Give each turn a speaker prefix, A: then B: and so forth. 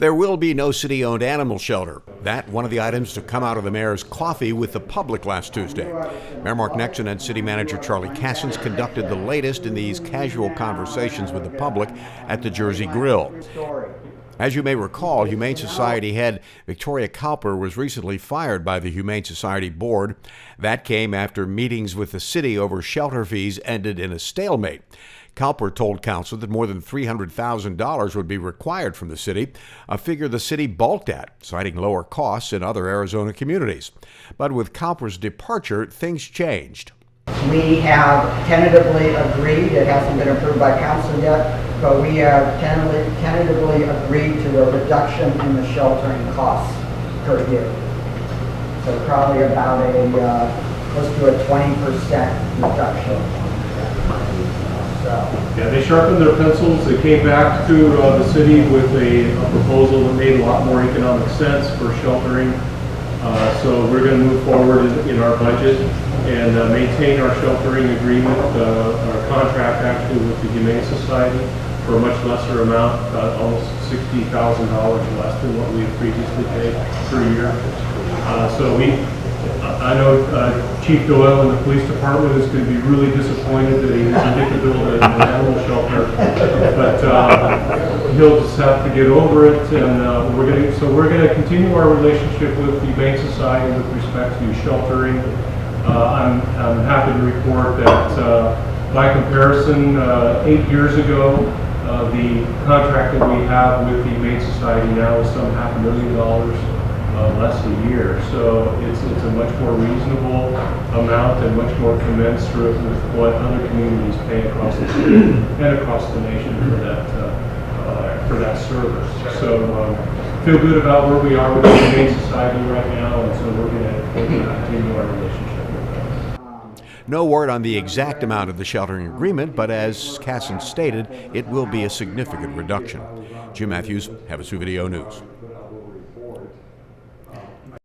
A: There will be no city-owned animal shelter. That one of the items to come out of the mayor's coffee with the public last Tuesday. Mayor Mark Nexon and City Manager Charlie Cassens conducted the latest in these casual conversations with the public at the Jersey Grill. As you may recall, Humane Society head Victoria Cowper was recently fired by the Humane Society board. That came after meetings with the city over shelter fees ended in a stalemate. Cowper told council that more than $300,000 would be required from the city, a figure the city balked at, citing lower costs in other Arizona communities. But with Cowper's departure, things changed.
B: We have tentatively agreed, it hasn't been approved by council yet, but we have tentatively agreed to a reduction in the sheltering costs per year. So probably about close to a 20% reduction.
C: Yeah, they sharpened their pencils. They came back to the city with a proposal that made a lot more economic sense for sheltering. So we're going to move forward in our budget and maintain our sheltering agreement, our contract actually with the Humane Society for a much lesser amount, almost $60,000 less than what we had previously paid per year. I know Chief Doyle in the police department is going to be really disappointed that he doesn't get to build an animal shelter, but he'll just have to get over it. And we're going to continue our relationship with the Humane Society with respect to sheltering. I'm happy to report that by comparison, 8 years ago, the contract that we have with the Humane Society now is some $500,000. Less a year, so it's a much more reasonable amount and much more commensurate with what other communities pay across the state and across the nation for that service. So feel good about where we are with the Humane Society right now, and so we're going to continue our relationship with them.
A: No word on the exact amount of the sheltering agreement, but as Cassens stated, it will be a significant reduction. Jim Matthews, Havasu Video News.